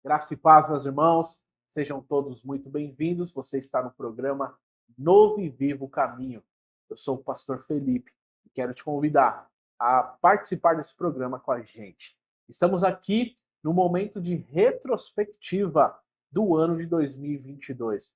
Graça e paz, meus irmãos, sejam todos muito bem-vindos. Você está no programa Novo e Vivo Caminho. Eu sou o pastor Felipe e quero te convidar a participar desse programa com a gente. Estamos aqui no momento de retrospectiva do ano de 2022.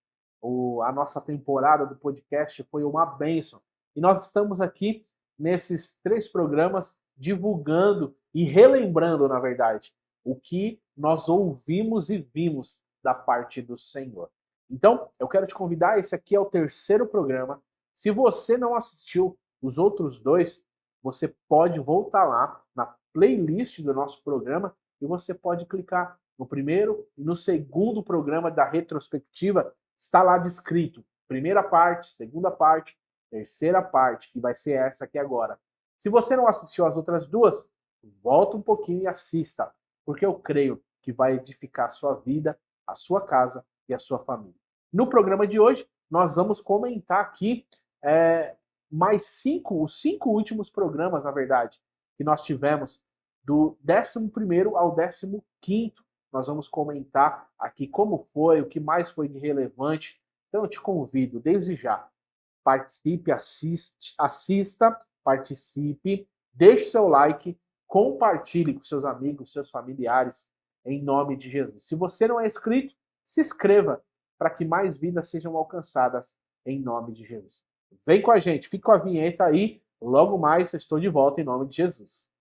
A nossa temporada do podcast foi uma bênção e nós estamos aqui nesses 3 programas divulgando e relembrando, na verdade, o que nós ouvimos e vimos da parte do Senhor. Então, eu quero te convidar, esse aqui é o 3º programa. Se você não assistiu os outros 2, você pode voltar lá na playlist do nosso programa e você pode clicar no primeiro e no segundo programa da retrospectiva. Está lá descrito, primeira parte, segunda parte, terceira parte, que vai ser essa aqui agora. Se você não assistiu as outras 2, volta um pouquinho e assista, porque eu creio que vai edificar a sua vida, a sua casa e a sua família. No programa de hoje, nós vamos comentar aqui os 5 últimos programas, na verdade, que nós tivemos, do 11º ao 15º. Nós vamos comentar aqui como foi, o que mais foi de relevante. Então eu te convido, desde já, participe, assista, participe, deixe seu like, compartilhe com seus amigos, seus familiares, em nome de Jesus. Se você não é inscrito, se inscreva para que mais vidas sejam alcançadas em nome de Jesus. Vem com a gente, fica com a vinheta aí, logo mais eu estou de volta em nome de Jesus.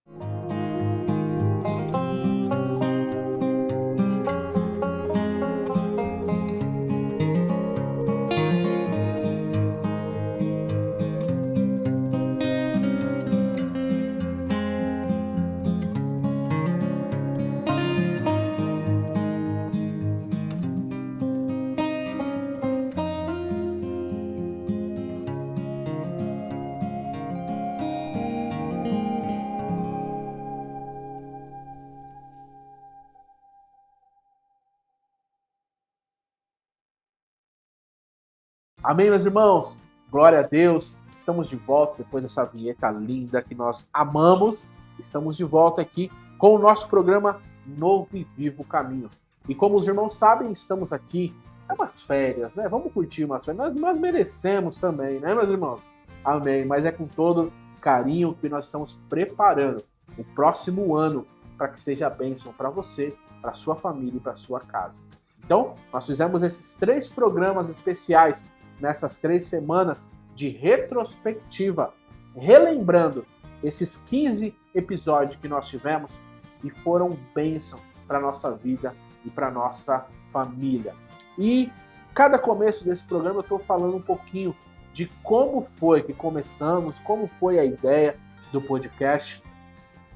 Amém, meus irmãos? Glória a Deus. Estamos de volta depois dessa vinheta linda que nós amamos. Estamos de volta aqui com o nosso programa Novo e Vivo Caminho. E como os irmãos sabem, estamos aqui umas férias, né? Vamos curtir umas férias. Nós merecemos também, né, meus irmãos? Amém. Mas é com todo carinho que nós estamos preparando o próximo ano para que seja bênção para você, para sua família e para sua casa. Então, nós fizemos esses 3 programas especiais nessas 3 semanas de retrospectiva, relembrando esses 15 episódios que nós tivemos e foram bênção para a nossa vida e para a nossa família. E cada começo desse programa eu estou falando um pouquinho de como foi que começamos, como foi a ideia do podcast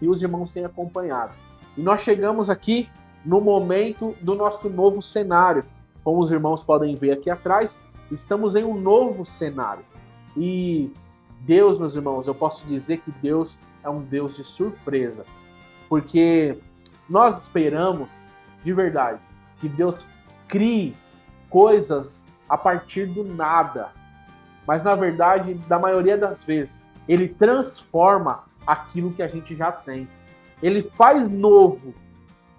e os irmãos têm acompanhado. E nós chegamos aqui no momento do nosso novo cenário. Como os irmãos podem ver aqui atrás, estamos em um novo cenário. E Deus, meus irmãos, eu posso dizer que Deus é um Deus de surpresa. Porque nós esperamos, de verdade, que Deus crie coisas a partir do nada. Mas, na verdade, da maioria das vezes, Ele transforma aquilo que a gente já tem. Ele faz novo,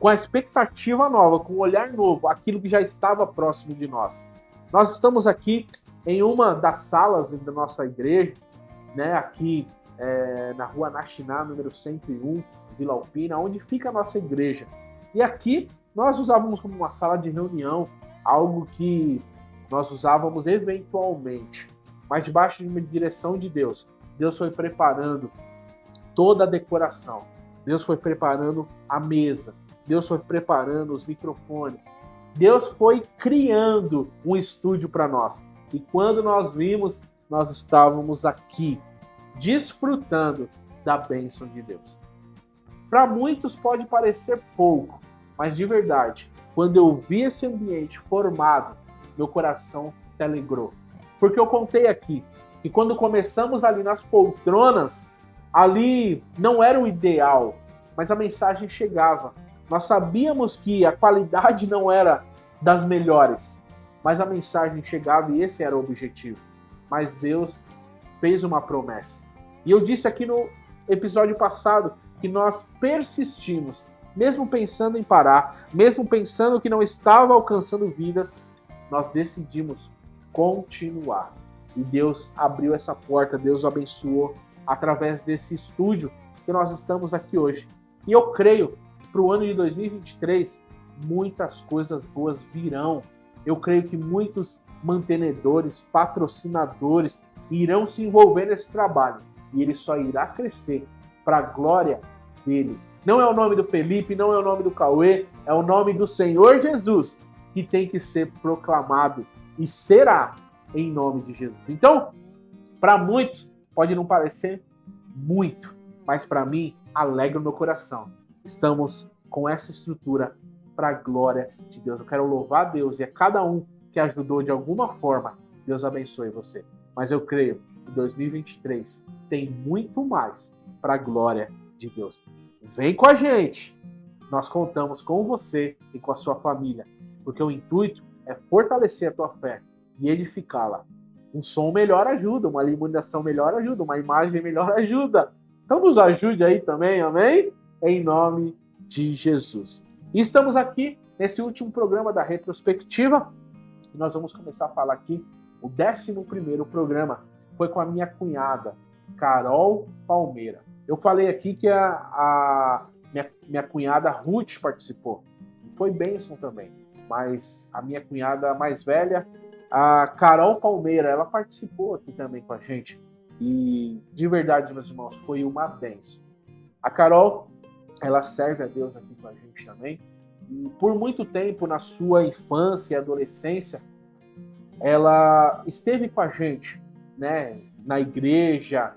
com a expectativa nova, com o olhar novo, aquilo que já estava próximo de nós. Nós estamos aqui em uma das salas da nossa igreja, né, aqui na rua Naxiná, número 101, Vila Alpina, onde fica a nossa igreja. E aqui nós usávamos como uma sala de reunião, algo que nós usávamos eventualmente, mas debaixo de uma direção de Deus. Deus foi preparando toda a decoração, Deus foi preparando a mesa, Deus foi preparando os microfones, Deus foi criando um estúdio para nós. E quando nós vimos, nós estávamos aqui, desfrutando da bênção de Deus. Para muitos pode parecer pouco, mas de verdade, quando eu vi esse ambiente formado, meu coração se alegrou. Porque eu contei aqui que quando começamos ali nas poltronas, ali não era o ideal, mas a mensagem chegava. Nós sabíamos que a qualidade não era das melhores, mas a mensagem chegava e esse era o objetivo. Mas Deus fez uma promessa. E eu disse aqui no episódio passado que nós persistimos mesmo pensando em parar, mesmo pensando que não estava alcançando vidas, nós decidimos continuar. E Deus abriu essa porta, Deus abençoou através desse estúdio que nós estamos aqui hoje. E eu creio que para o ano de 2023, muitas coisas boas virão. Eu creio que muitos mantenedores, patrocinadores irão se envolver nesse trabalho. E ele só irá crescer para a glória dele. Não é o nome do Felipe, não é o nome do Cauê, é o nome do Senhor Jesus que tem que ser proclamado e será em nome de Jesus. Então, para muitos, pode não parecer muito, mas para mim, alegra o meu coração. Estamos com essa estrutura para a glória de Deus. Eu quero louvar a Deus e a cada um que ajudou de alguma forma. Deus abençoe você. Mas eu creio que 2023 tem muito mais para a glória de Deus. Vem com a gente! Nós contamos com você e com a sua família, porque o intuito é fortalecer a tua fé e edificá-la. Um som melhor ajuda, uma iluminação melhor ajuda, uma imagem melhor ajuda. Então nos ajude aí também, amém? Em nome de Jesus. E estamos aqui nesse último programa da retrospectiva e nós vamos começar a falar aqui o 11º programa. Foi com a minha cunhada, Carol Palmeira. Eu falei aqui que a minha cunhada Ruth participou. E foi bênção também. Mas a minha cunhada mais velha, a Carol Palmeira, ela participou aqui também com a gente. E de verdade, meus irmãos, foi uma bênção. A Carol, ela serve a Deus aqui com a gente também. E por muito tempo, na sua infância e adolescência, ela esteve com a gente, né, na igreja,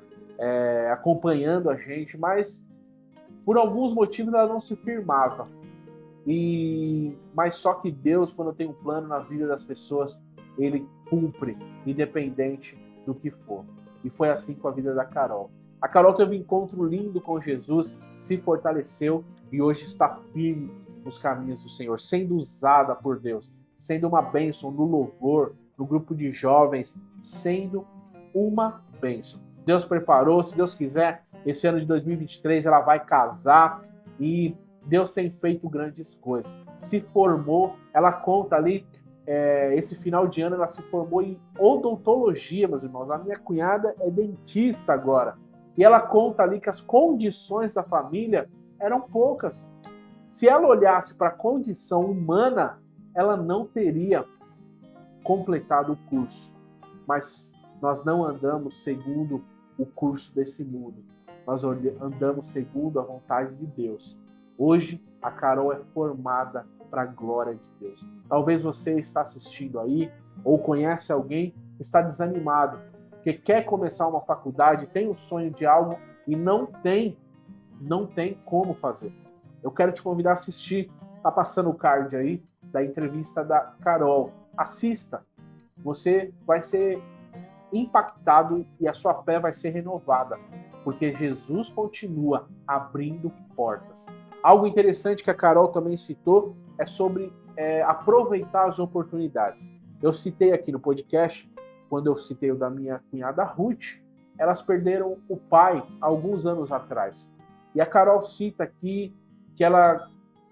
acompanhando a gente, mas por alguns motivos ela não se firmava. Mas só que Deus, quando tem um plano na vida das pessoas, ele cumpre, independente do que for. E foi assim com a vida da Carol. A Carol teve um encontro lindo com Jesus, se fortaleceu e hoje está firme nos caminhos do Senhor, sendo usada por Deus, sendo uma bênção no louvor, no grupo de jovens, sendo uma bênção. Deus preparou, se Deus quiser, esse ano de 2023 ela vai casar e Deus tem feito grandes coisas. Se formou, ela conta ali, esse final de ano ela se formou em odontologia, meus irmãos. A minha cunhada é dentista agora. E ela conta ali que as condições da família eram poucas. Se ela olhasse para a condição humana, ela não teria completado o curso. Mas nós não andamos segundo o curso desse mundo. Nós andamos segundo a vontade de Deus. Hoje, a Carol é formada para a glória de Deus. Talvez você está assistindo aí, ou conhece alguém que está desanimado, que quer começar uma faculdade, tem o sonho de algo e não tem como fazer. Eu quero te convidar a assistir, tá passando o card aí, da entrevista da Carol. Assista, você vai ser impactado e a sua fé vai ser renovada, porque Jesus continua abrindo portas. Algo interessante que a Carol também citou é sobre aproveitar as oportunidades. Eu citei aqui no podcast, quando eu citei o da minha cunhada Ruth, elas perderam o pai alguns anos atrás. E a Carol cita aqui que ela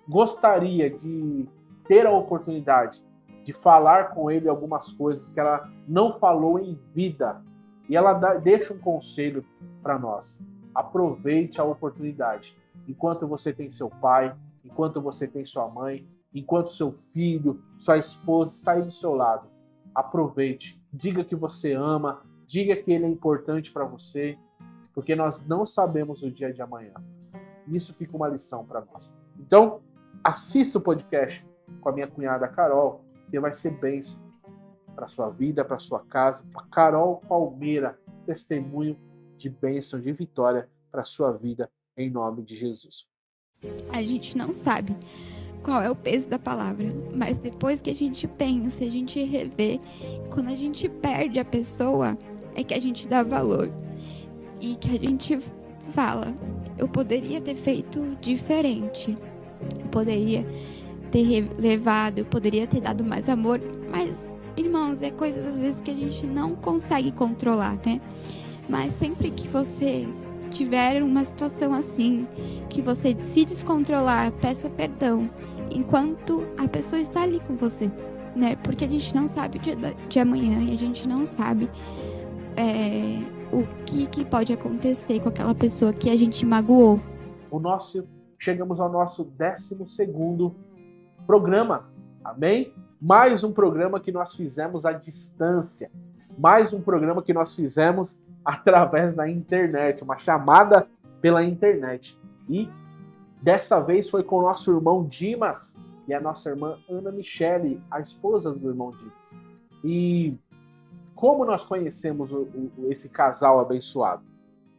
gostaria de ter a oportunidade de falar com ele algumas coisas que ela não falou em vida. E ela deixa um conselho para nós. Aproveite a oportunidade. Enquanto você tem seu pai, enquanto você tem sua mãe, enquanto seu filho, sua esposa está aí do seu lado. Aproveite. Diga que você ama. Diga que ele é importante para você. Porque nós não sabemos o dia de amanhã. Isso fica uma lição para nós. Então, assista o podcast com a minha cunhada Carol, que vai ser bênção para a sua vida, para a sua casa. Para Carol Palmeira, testemunho de bênção, de vitória para a sua vida, em nome de Jesus. A gente não sabe qual é o peso da palavra, mas depois que a gente pensa, a gente revê, quando a gente perde a pessoa, é que a gente dá valor. E que a gente fala, eu poderia ter feito diferente, eu poderia ter levado, eu poderia ter dado mais amor, mas, irmãos, é coisas às vezes que a gente não consegue controlar, né? Mas sempre que você tiver uma situação assim, que você se descontrolar, peça perdão, enquanto a pessoa está ali com você, né? Porque a gente não sabe o dia de amanhã e a gente não sabe o que pode acontecer com aquela pessoa que a gente magoou. Chegamos ao nosso 12º programa, amém? Mais um programa que nós fizemos à distância, mais um programa que nós fizemos através da internet, uma chamada pela internet. E dessa vez foi com o nosso irmão Dimas e a nossa irmã Ana Michele, a esposa do irmão Dimas. E como nós conhecemos esse casal abençoado?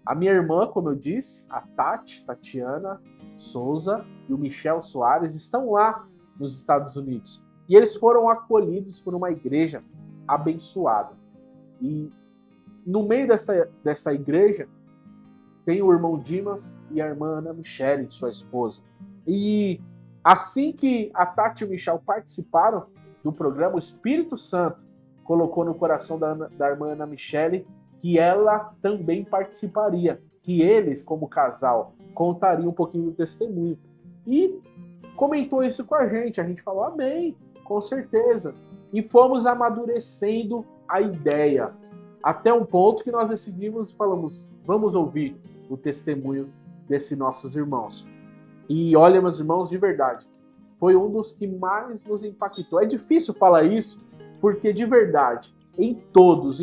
A minha irmã, como eu disse, a Tatiana Souza e o Michel Soares estão lá nos Estados Unidos. E eles foram acolhidos por uma igreja abençoada. E no meio dessa igreja tem o irmão Dimas e a irmã Ana Michele, sua esposa. E assim que a Tati e o Michel participaram do programa, o Espírito Santo colocou no coração da irmã Ana Michele que ela também participaria, que eles, como casal, contariam um pouquinho do testemunho. E comentou isso com a gente falou, amém, com certeza. E fomos amadurecendo a ideia, até um ponto que nós decidimos e falamos, vamos ouvir o testemunho desses nossos irmãos. E olha, meus irmãos, de verdade, foi um dos que mais nos impactou. É difícil falar isso, porque de verdade, em todos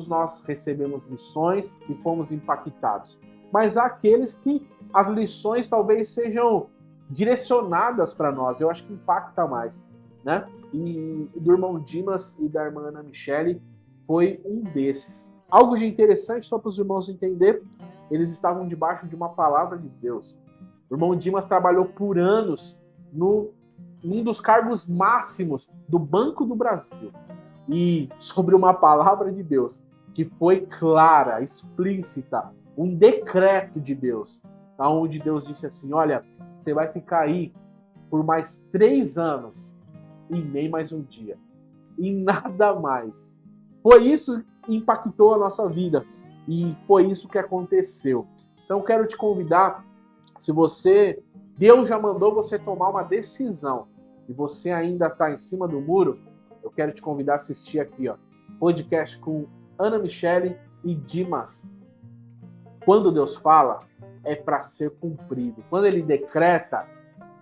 nós recebemos lições e fomos impactados. Mas há aqueles que as lições talvez sejam direcionadas para nós, eu acho que impacta mais, né? E do irmão Dimas e da irmã Ana Michele foi um desses. Algo de interessante, só para os irmãos entenderem, eles estavam debaixo de uma palavra de Deus. O irmão Dimas trabalhou por anos num dos cargos máximos do Banco do Brasil. E sobre uma palavra de Deus que foi clara, explícita, um decreto de Deus, onde Deus disse assim, olha, você vai ficar aí por mais 3 anos e nem mais um dia. E nada mais. Foi isso que impactou a nossa vida. E foi isso que aconteceu. Então quero te convidar, se Deus já mandou você tomar uma decisão e você ainda está em cima do muro, eu quero te convidar a assistir aqui, podcast com Ana Michele e Dimas. Quando Deus fala, é para ser cumprido. Quando Ele decreta,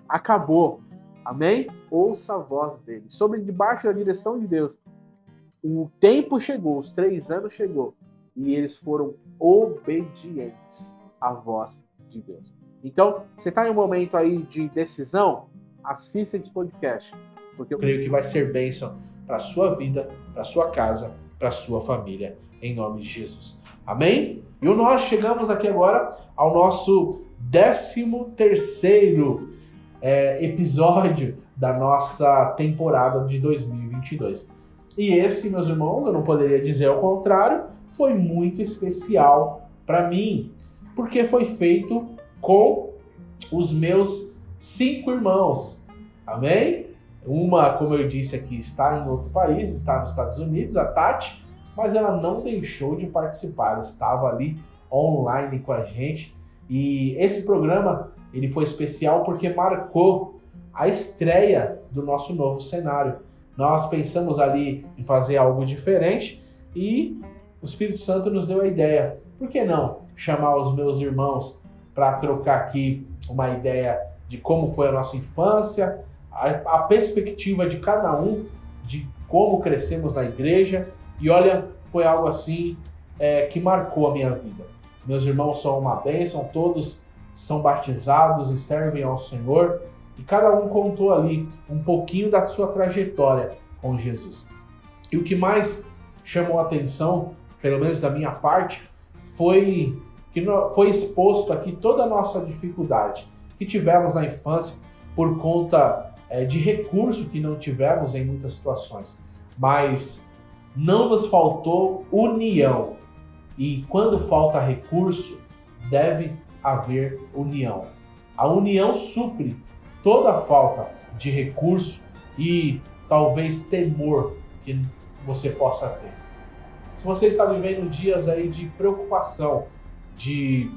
acabou. Amém? Ouça a voz dele. Debaixo da direção de Deus. O tempo chegou, os 3 anos chegou. E eles foram obedientes à voz de Deus. Então, você está em um momento aí de decisão? Assista esse podcast. Porque eu creio que vai ser bênção para a sua vida, para a sua casa, para a sua família. Em nome de Jesus. Amém? E nós chegamos aqui agora ao nosso 13º episódio da nossa temporada de 2022. E esse, meus irmãos, eu não poderia dizer ao contrário, foi muito especial para mim, porque foi feito com os meus 5 irmãos. Amém? Uma, como eu disse aqui, está em outro país, está nos Estados Unidos, a Tati, mas ela não deixou de participar, ela estava ali online com a gente. E esse programa, ele foi especial porque marcou a estreia do nosso novo cenário. Nós pensamos ali em fazer algo diferente e o Espírito Santo nos deu a ideia. Por que não chamar os meus irmãos para trocar aqui uma ideia de como foi a nossa infância, a perspectiva de cada um, de como crescemos na igreja. E olha, foi algo assim que marcou a minha vida. Meus irmãos são uma bênção, todos são batizados e servem ao Senhor. E cada um contou ali um pouquinho da sua trajetória com Jesus. E o que mais chamou a atenção, pelo menos da minha parte, foi que foi exposto aqui toda a nossa dificuldade que tivemos na infância por conta de recurso que não tivemos em muitas situações. Mas não nos faltou união. E quando falta recurso, deve haver união. A união supre toda a falta de recurso e talvez temor que você possa ter. Se você está vivendo dias aí de preocupação, de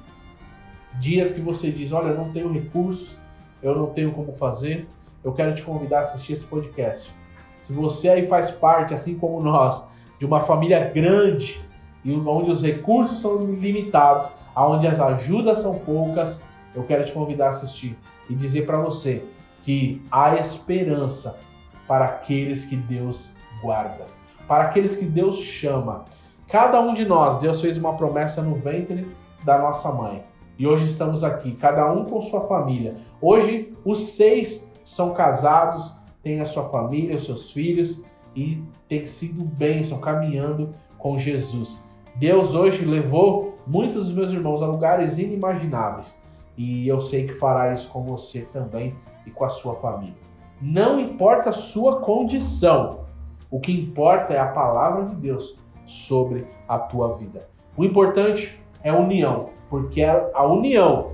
dias que você diz, olha, eu não tenho recursos, eu não tenho como fazer, eu quero te convidar a assistir esse podcast. Se você aí faz parte, assim como nós, de uma família grande, e onde os recursos são limitados, onde as ajudas são poucas, eu quero te convidar a assistir e dizer para você que há esperança para aqueles que Deus guarda, para aqueles que Deus chama. Cada um de nós, Deus fez uma promessa no ventre da nossa mãe. E hoje estamos aqui, cada um com sua família. Hoje, os 6 são casados, têm a sua família, os seus filhos, e tem sido bênção, caminhando com Jesus. Deus hoje levou muitos dos meus irmãos a lugares inimagináveis. E eu sei que fará isso com você também e com a sua família. Não importa a sua condição, o que importa é a palavra de Deus sobre a tua vida. O importante é a união, porque a união,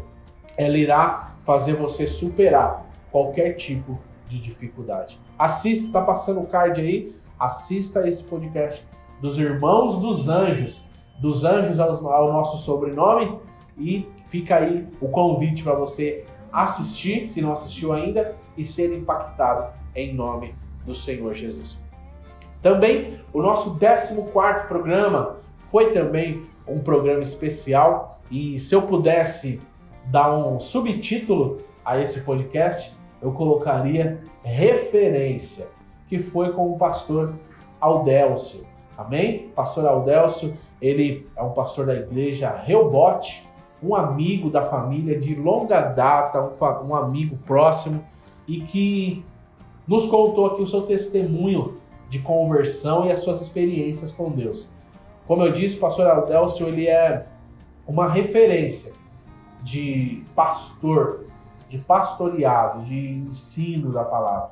ela irá fazer você superar qualquer tipo de dificuldade. Assista, tá passando o card aí, assista esse podcast dos Irmãos dos Anjos ao nosso sobrenome, e fica aí o convite para você assistir, se não assistiu ainda, e ser impactado em nome do Senhor Jesus. Também o nosso 14º programa foi também um programa especial, e se eu pudesse dar um subtítulo a esse podcast, eu colocaria Referência, que foi com o pastor Aldélcio. Amém? Pastor Aldélcio, ele é um pastor da igreja Rehoboth, um amigo da família de longa data, um amigo próximo, e que nos contou aqui o seu testemunho de conversão e as suas experiências com Deus. Como eu disse, o pastor Aldélcio, ele é uma referência de pastor, de pastoreado, de ensino da palavra.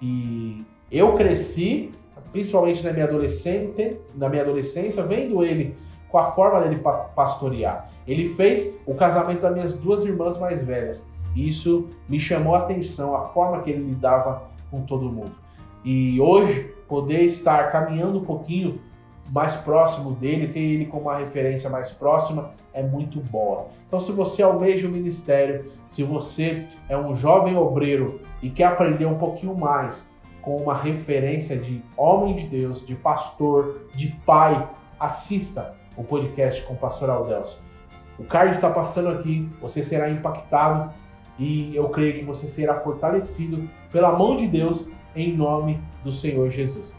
E eu cresci, principalmente na minha adolescência, vendo ele com a forma dele pastorear. Ele fez o casamento das minhas 2 irmãs mais velhas. E isso me chamou a atenção, a forma que ele lidava com todo mundo. E hoje, poder estar caminhando um pouquinho mais próximo dele, ter ele como uma referência mais próxima, é muito boa. Então, se você almeja o ministério, se você é um jovem obreiro e quer aprender um pouquinho mais com uma referência de homem de Deus, de pastor, de pai, assista o podcast com o pastor Aldélcio. O card está passando aqui, você será impactado e eu creio que você será fortalecido pela mão de Deus em nome do Senhor Jesus.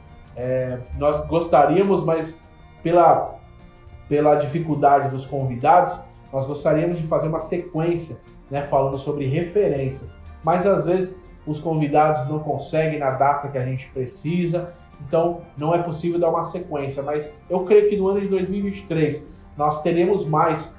Nós gostaríamos, mas pela dificuldade dos convidados, nós gostaríamos de fazer uma sequência, falando sobre referências. Mas às vezes os convidados não conseguem na data que a gente precisa, então não é possível dar uma sequência. Mas eu creio que no ano de 2023 nós teremos mais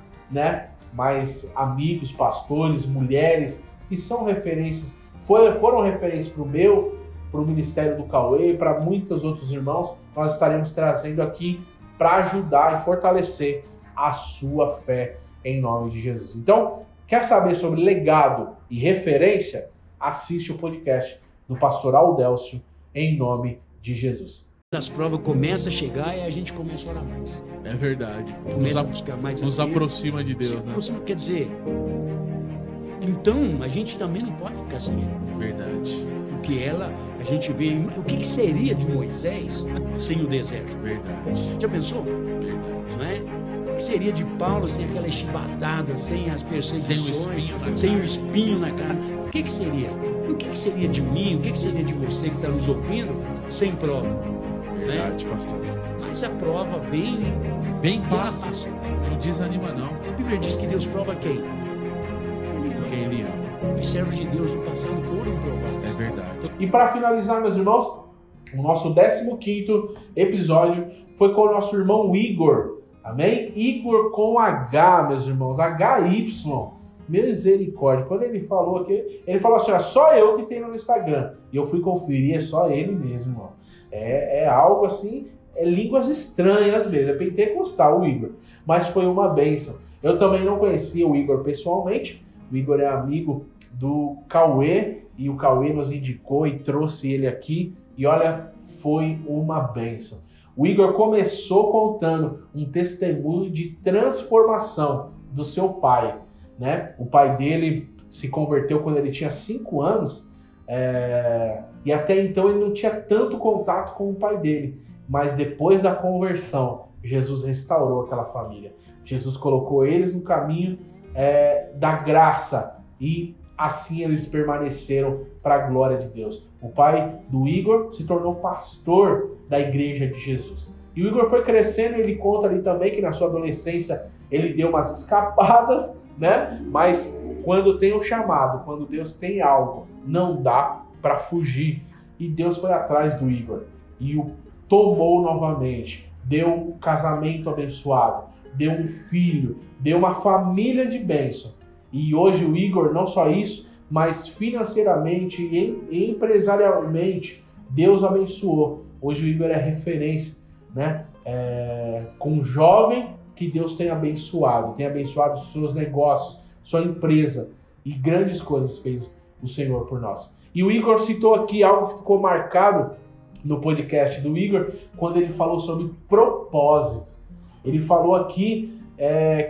amigos, pastores, mulheres que são referências, foram referências para o Ministério do Cauê, para muitos outros irmãos. Nós estaremos trazendo aqui para ajudar e fortalecer a sua fé em nome de Jesus. Então, quer saber sobre legado e referência? Assiste o podcast do pastor Aldélcio em nome de Jesus. As provas começam a chegar e a gente começa a orar mais. É verdade. Começa a buscar mais nos aproxima de Deus, né? Quer dizer, então a gente também não pode ficar sem ela. Verdade. Porque a gente vê, o que seria de Moisés sem o deserto? Verdade. Já pensou? Verdade. Não é? O que seria de Paulo sem aquela chibatada, sem as perseguições, sem o espinho na cara? O que seria? O que seria de mim? O que seria de você que está nos ouvindo sem prova? Verdade, pastor. Mas a prova bem passa. Não desanima, não. A Bíblia diz que Deus prova quem? Quem ele ama. Os servos de Deus do passado foram provados. É verdade. E para finalizar, meus irmãos, o nosso 15º episódio foi com o nosso irmão Igor. Amém? Igor com H, meus irmãos. HY. Misericórdia. Quando ele falou aqui, ele falou assim, só eu que tenho no Instagram. E eu fui conferir, é só ele mesmo, irmão. É algo assim, línguas estranhas mesmo. É pentecostal o Igor. Mas foi uma bênção. Eu também não conhecia o Igor pessoalmente. O Igor é amigo do Cauê. E o Cauê nos indicou e trouxe ele aqui. E olha, foi uma bênção. O Igor começou contando um testemunho de transformação do seu pai, né? O pai dele se converteu quando ele tinha 5 anos, e até então ele não tinha tanto contato com o pai dele. Mas depois da conversão, Jesus restaurou aquela família. Jesus colocou eles no caminho da graça e assim eles permaneceram para a glória de Deus. O pai do Igor se tornou pastor da igreja de Jesus. E o Igor foi crescendo, ele conta ali também que na sua adolescência ele deu umas escapadas, né? Mas quando tem um chamado, quando Deus tem algo, não dá para fugir. E Deus foi atrás do Igor e o tomou novamente, deu um casamento abençoado, deu um filho, deu uma família de bênção. E hoje o Igor, não só isso, mas financeiramente e empresarialmente, Deus abençoou. Hoje o Igor é referência, né? Com um jovem que Deus tem abençoado os seus negócios, sua empresa, e grandes coisas fez o Senhor por nós. E o Igor citou aqui algo que ficou marcado no podcast do Igor, quando ele falou sobre propósito. Ele falou aqui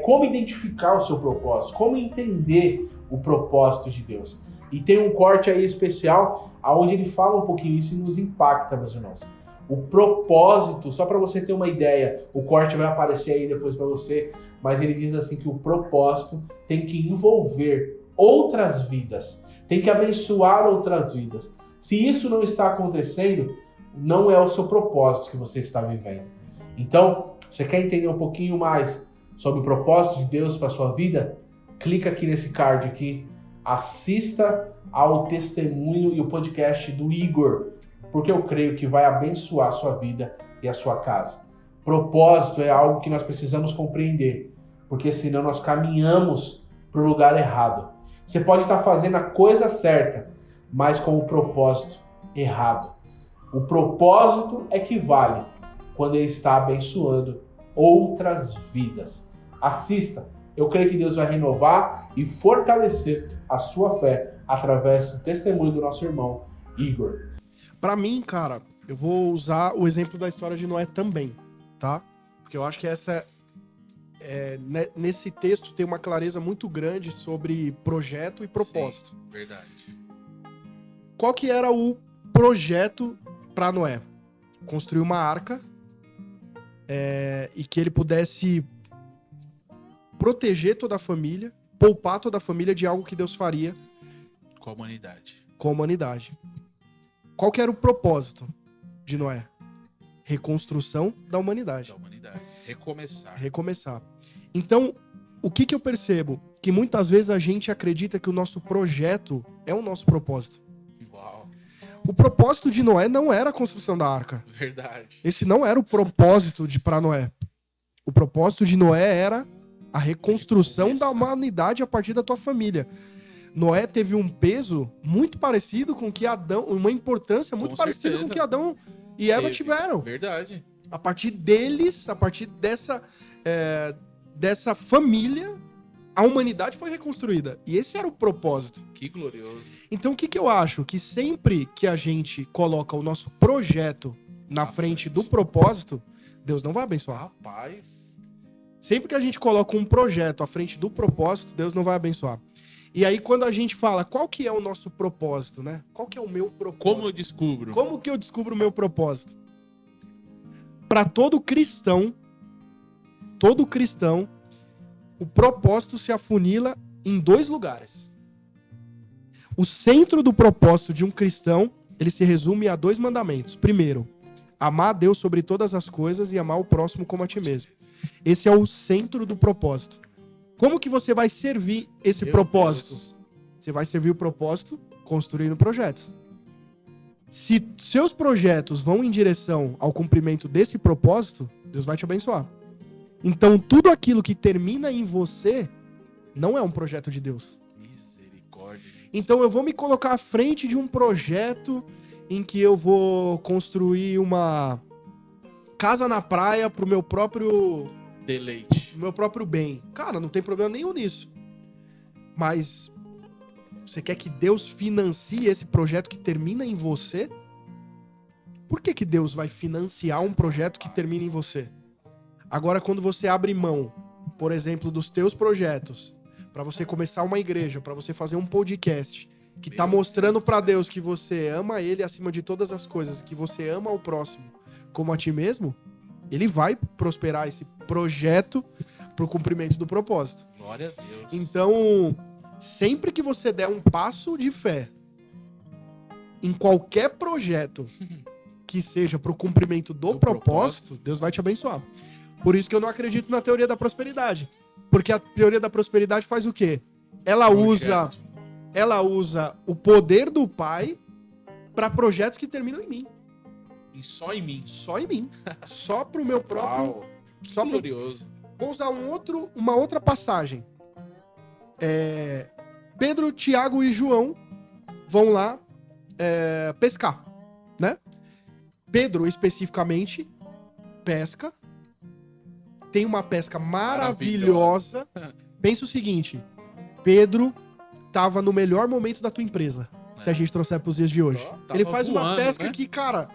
como identificar o seu propósito, como entender o propósito de Deus. E tem um corte aí especial, onde ele fala um pouquinho isso e nos impacta, meus irmãos. O propósito, só para você ter uma ideia, o corte vai aparecer aí depois para você, mas ele diz assim que o propósito tem que envolver outras vidas, tem que abençoar outras vidas. Se isso não está acontecendo, não é o seu propósito que você está vivendo. Então, você quer entender um pouquinho mais sobre o propósito de Deus para a sua vida? Clica aqui nesse card aqui, assista ao testemunho e o podcast do Igor, porque eu creio que vai abençoar a sua vida e a sua casa. Propósito é algo que nós precisamos compreender, porque senão nós caminhamos para o lugar errado. Você pode estar fazendo a coisa certa, mas com o propósito errado. O propósito é que vale quando ele está abençoando outras vidas. Assista. Eu creio que Deus vai renovar e fortalecer a sua fé através do testemunho do nosso irmão Igor. Para mim, cara, eu vou usar o exemplo da história de Noé também, tá? Porque eu acho que nesse texto tem uma clareza muito grande sobre projeto e propósito. Sim, verdade. Qual que era o projeto para Noé? Construir uma arca e que ele pudesse proteger toda a família, poupar toda a família de algo que Deus faria com a humanidade. Com a humanidade. Qual que era o propósito de Noé? Reconstrução da humanidade. Da humanidade. Recomeçar. Recomeçar. Então, o que eu percebo? Que muitas vezes a gente acredita que o nosso projeto é o nosso propósito. Uau. O propósito de Noé não era a construção da arca. Verdade. Esse não era o propósito para Noé. O propósito de Noé era a reconstrução da humanidade a partir da tua família. Noé teve um peso muito parecido com que Adão, uma importância muito parecida com que Adão e Eva tiveram. Verdade. A partir deles, a partir dessa família, a humanidade foi reconstruída. E esse era o propósito. Que glorioso. Então o que eu acho? Que sempre que a gente coloca o nosso projeto na frente do propósito, Deus não vai abençoar. Rapaz. Sempre que a gente coloca um projeto à frente do propósito, Deus não vai abençoar. E aí, quando a gente fala, qual que é o nosso propósito, né? Qual que é o meu propósito? Como eu descubro? Como que eu descubro o meu propósito? Para todo cristão, o propósito se afunila em 2 lugares. O centro do propósito de um cristão, ele se resume a 2 mandamentos. Primeiro, amar a Deus sobre todas as coisas e amar o próximo como a ti mesmo. Esse é o centro do propósito. Como que você vai servir esse propósito? Deus. Você vai servir o propósito construindo projetos. Se seus projetos vão em direção ao cumprimento desse propósito, Deus vai te abençoar. Então, tudo aquilo que termina em você não é um projeto de Deus. Misericórdia. Então, eu vou me colocar à frente de um projeto em que eu vou construir uma casa na praia pro meu próprio deleite, meu próprio bem. Cara, não tem problema nenhum nisso. Mas você quer que Deus financie esse projeto que termina em você? Por que Deus vai financiar um projeto que termina em você? Agora, quando você abre mão por exemplo, dos teus projetos, para você começar uma igreja, para você fazer um podcast, que tá mostrando para Deus que você ama Ele acima de todas as coisas, que você ama o próximo como a ti mesmo, Ele vai prosperar esse projeto pro cumprimento do propósito. Glória a Deus. Então, sempre que você der um passo de fé em qualquer projeto que seja pro cumprimento do propósito, Deus vai te abençoar. Por isso que eu não acredito na teoria da prosperidade. Porque a teoria da prosperidade faz o quê? Ela usa o poder do Pai para projetos que terminam em mim. E só em mim. Só em mim. Só pro meu próprio... Uau, que só pro... glorioso. Vou usar uma outra passagem. Pedro, Tiago e João vão lá pescar, né? Pedro, especificamente, pesca. Tem uma pesca maravilhosa. Pensa o seguinte. Pedro tava no melhor momento da tua empresa. Se a gente trouxer pros dias de hoje. Ele faz uma pesca, né? Que, cara...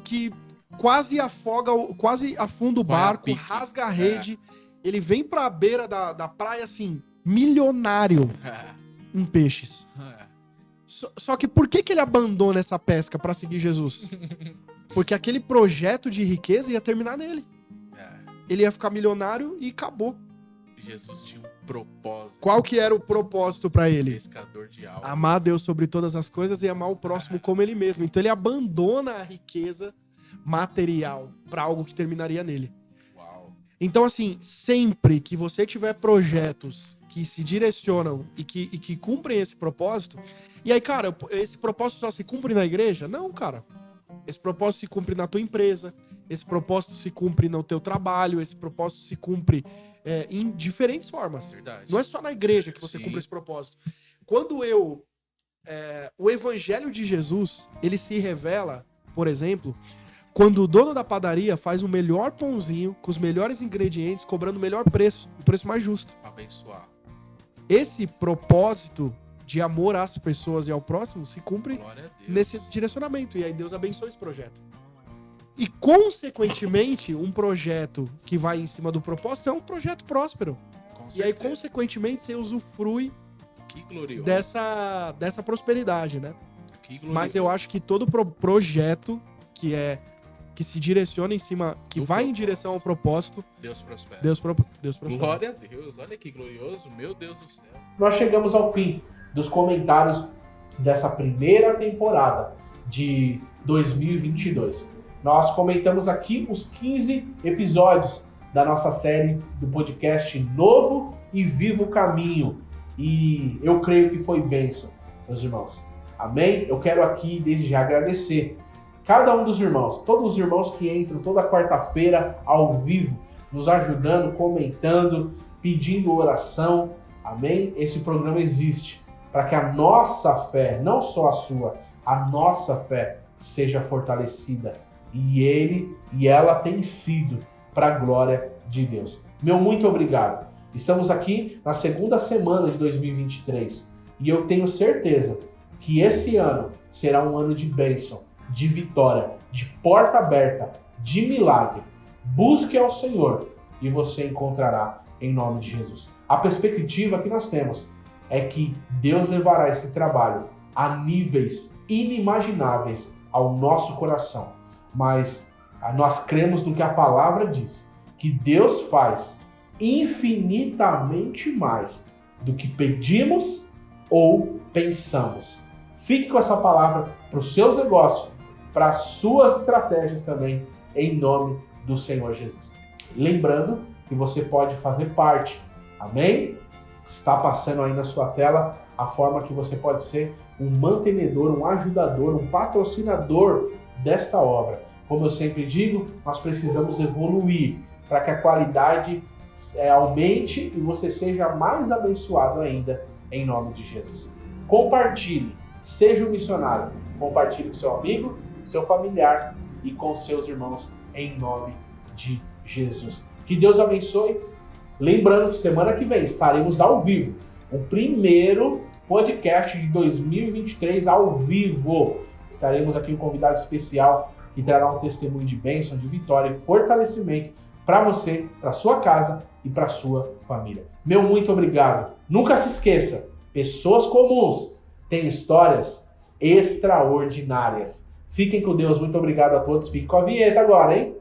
que quase afunda o barco, rasga a rede. Ele vem pra beira da praia, assim, milionário em peixes. Só que por que ele abandona essa pesca pra seguir Jesus? Porque aquele projeto de riqueza ia terminar nele. Ele ia ficar milionário e acabou. Jesus tinha um propósito. Qual que era o propósito pra ele? Pescador de almas. Amar a Deus sobre todas as coisas e amar o próximo como ele mesmo. Então ele abandona a riqueza material para algo que terminaria nele. Uau. Então, assim, sempre que você tiver projetos que se direcionam e que cumprem esse propósito... E aí, cara, esse propósito só se cumpre na igreja? Não, cara. Esse propósito se cumpre na tua empresa, esse propósito se cumpre no teu trabalho, esse propósito se cumpre em diferentes formas. Verdade. Não é só na igreja que você cumpre esse propósito. Quando o evangelho de Jesus, ele se revela, por exemplo, quando o dono da padaria faz o melhor pãozinho, com os melhores ingredientes, cobrando o melhor preço, o preço mais justo. Abençoar. Esse propósito de amor às pessoas e ao próximo se cumpre nesse direcionamento. E aí Deus abençoa esse projeto. E, consequentemente, um projeto que vai em cima do propósito é um projeto próspero. E aí, consequentemente, você usufrui dessa prosperidade, né? Mas eu acho que todo projeto que se direciona em cima, que vai em direção ao propósito, Deus prospera. Deus prospera. Glória a Deus, olha que glorioso, meu Deus do céu. Nós chegamos ao fim dos comentários dessa primeira temporada de 2022. Nós comentamos aqui os 15 episódios da nossa série do podcast Novo e Vivo Caminho. E eu creio que foi bênção, meus irmãos. Amém? Eu quero aqui, desde já, agradecer cada um dos irmãos, todos os irmãos que entram toda quarta-feira ao vivo, nos ajudando, comentando, pedindo oração. Amém? Esse programa existe para que a nossa fé, não só a sua, a nossa fé seja fortalecida. E ela tem sido para a glória de Deus. Meu muito obrigado. Estamos aqui na segunda semana de 2023 e eu tenho certeza que esse ano será um ano de bênção, de vitória, de porta aberta, de milagre. Busque ao Senhor e você encontrará em nome de Jesus. A perspectiva que nós temos é que Deus levará esse trabalho a níveis inimagináveis ao nosso coração. Mas nós cremos no que a palavra diz, que Deus faz infinitamente mais do que pedimos ou pensamos. Fique com essa palavra para os seus negócios, para as suas estratégias também, em nome do Senhor Jesus. Lembrando que você pode fazer parte, amém? Está passando aí na sua tela a forma que você pode ser um mantenedor, um ajudador, um patrocinador desta obra. Como eu sempre digo, nós precisamos evoluir para que a qualidade aumente e você seja mais abençoado ainda, em nome de Jesus. Compartilhe, seja um missionário. Compartilhe com seu amigo, seu familiar e com seus irmãos, em nome de Jesus. Que Deus abençoe. Lembrando que semana que vem estaremos ao vivo. O primeiro podcast de 2023 ao vivo. Estaremos aqui com um convidado especial que trará um testemunho de bênção, de vitória e fortalecimento para você, para sua casa e para sua família. Meu muito obrigado. Nunca se esqueça, pessoas comuns têm histórias extraordinárias. Fiquem com Deus. Muito obrigado a todos. Fiquem com a vinheta agora, hein?